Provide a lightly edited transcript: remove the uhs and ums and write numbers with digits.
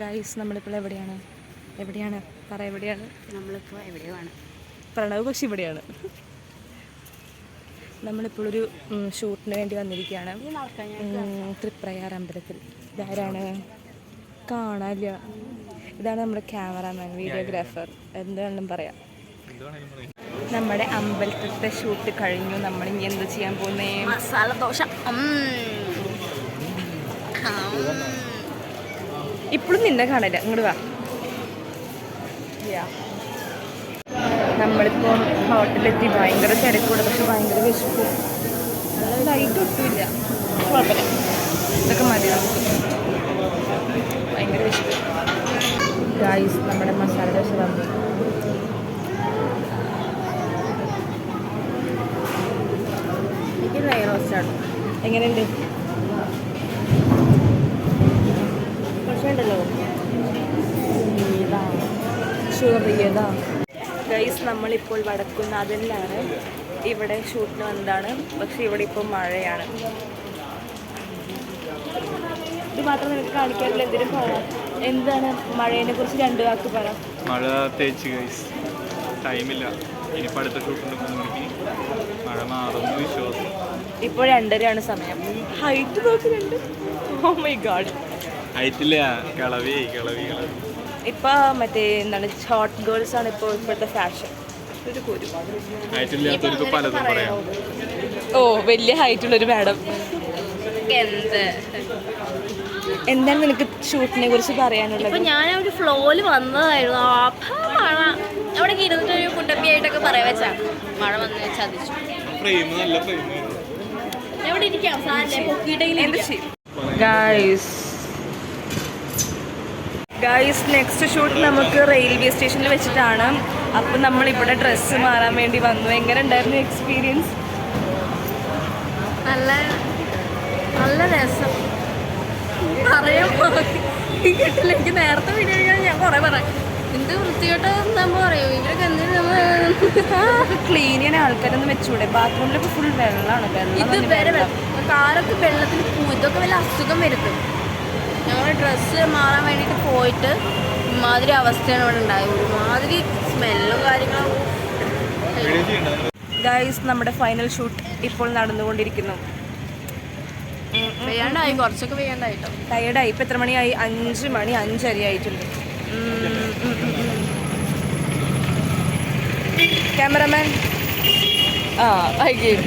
Guys നമ്മളിപ്പോൾ എവിടെയാണ്? പറ എവിടെയാണ്? നമ്മളിപ്പോൾ എവിടെയാണ്? പ്രണവ് പക്ഷി ഇവിടെയാണ്. നമ്മളിപ്പോൾ ഒരു ഷൂട്ടിന് വേണ്ടി വന്നിരിക്കുകയാണ് തൃപ്രയാർ അമ്പലത്തിൽ. ഇതാരാണ്? കാണാനില്ല. ഇതാണ് നമ്മുടെ ക്യാമറാമാൻ, വീഡിയോഗ്രാഫർ, എന്താണെന്നും പറയാം. നമ്മുടെ അമ്പലത്തിലത്തെ ഷൂട്ട് കഴിഞ്ഞു. നമ്മളിനി എന്ത് ചെയ്യാൻ പോകുന്നേ? മസാല ദോശ. ഇപ്പോഴും നിന്നെ കാണില്ല, ഇങ്ങോട്ട് വാ. നമ്മളിപ്പോൾ ഹോട്ടലെത്തി. ഭയങ്കര തിരക്കൂടെ, പക്ഷെ ഭയങ്കര വിശപ്പ്. ലൈറ്റ് ഒട്ടുമില്ല, കുഴപ്പമില്ല, ഇതൊക്കെ മതി നമുക്ക്. ഭയങ്കര വിശപ്പ്. ഗായ്സ് നമ്മുടെ മസാല ദോശ വന്നു. എനിക്ക് നെയ് റോസ്റ്റാണ്. എങ്ങനെയുണ്ട്? ഉണ്ടല്ലോ ചെറിയതാ. ഗൈസ് നമ്മളിപ്പോൾ വടക്കുന്നാഥനിലാണ്. ഇവിടെ ഷൂട്ടിന് വന്നതാണ്, പക്ഷെ ഇവിടെ ഇപ്പോൾ മഴയാണ്. ഇത് മാത്രം നിനക്ക് കാണിക്കാറില്ല, എന്തിനും പറയാം. എന്താണ് മഴയെ കുറിച്ച് 2 വാക്ക് പറ. മഴ തേച്ച് ഗൈസ്, ടൈമില്ല. ഇനിയിപ്പോൾ അടുത്ത ഷൂട്ടിൻ്റെ മഴ മാറുന്നു വിശ്വാസം. ഇപ്പോൾ 2:30 സമയം. ഹൈറ്റ് നോക്കി 2. ഓ മൈ ഗാഡ്, ഹൈറ്റില്ല, കിളവി. ഇപ്പൊ മറ്റേ എന്താണ്, ഷോർട്ട് ഗേൾസ് ആണ് ഇപ്പോൾ ഇപ്പോഴത്തെ ഫാഷൻ. ഹൈറ്റില്ലാത്തവർക്ക് പലതും പറയാം. ഓ, വലിയ ഹൈറ്റുള്ളൊരു മാഡം. എന്താണ് നിനക്ക് ഷൂട്ടിനെ കുറിച്ച് പറയാനുള്ളത്? ഇപ്പൊ ഞാൻ ഒരു ഫ്ലോയിൽ വന്നതായിരുന്നു. അവിടെ ഇരുന്നിട്ട് ഒരു കുട്ടപ്പിയായിട്ടൊക്കെ പറയാൻ വെച്ചാ മഴ വന്ന് ചതിച്ചു. എവിടെ ഇരിക്കാം? ഗായ്സ് നെക്സ്റ്റ് ഷൂട്ട് നമുക്ക് റെയിൽവേ സ്റ്റേഷനിൽ വെച്ചിട്ടാണ്. അപ്പം നമ്മളിവിടെ ഡ്രസ്സ് മാറാൻ വേണ്ടി വന്നു. എങ്ങനെ ഉണ്ടായിരുന്നു എക്സ്പീരിയൻസ്? നല്ല രസം. പറയാൻ കിട്ടില്ല. എനിക്ക് നേരത്തെ വീഡിയോ ഞാൻ കുറേ പറയാം. എന്ത് വൃത്തികെട്ട നമ്മൾ പറയും. ഇവരൊക്കെ എന്തിനാ ക്ലീൻ ചെയ്യാൻ ആൾക്കാരൊന്നും വെച്ചൂടെ? ബാത്റൂമിലൊക്കെ ഫുൾ വെള്ളമാണ്. ഇത് വരെ കാലൊക്കെ വെള്ളത്തിൽ ഇതൊക്കെ വല്ല അസുഖം വരുത്തും. ഞങ്ങൾ ഡ്രസ്സ് മാറാൻ വേണ്ടിയിട്ട് പോയിട്ട് ഇമാതിരി അവസ്ഥയാണ് ഇവിടെ ഉണ്ടായത്. ഒരുമാതിരി സ്മെല്ലും കാര്യങ്ങളും. ഗൈസ് നമ്മുടെ ഫൈനൽ ഷൂട്ട് ഇപ്പോൾ നടന്നുകൊണ്ടിരിക്കുന്നു. വെയ്യാണ്ടായി, കുറച്ചൊക്കെ വെയ്യാണ്ടായിട്ടോ. ടയർഡായി. ഇപ്പം എത്ര മണിയായി? 5 മണി 5:30 ആയിട്ടുണ്ട്. Cameraman, I gave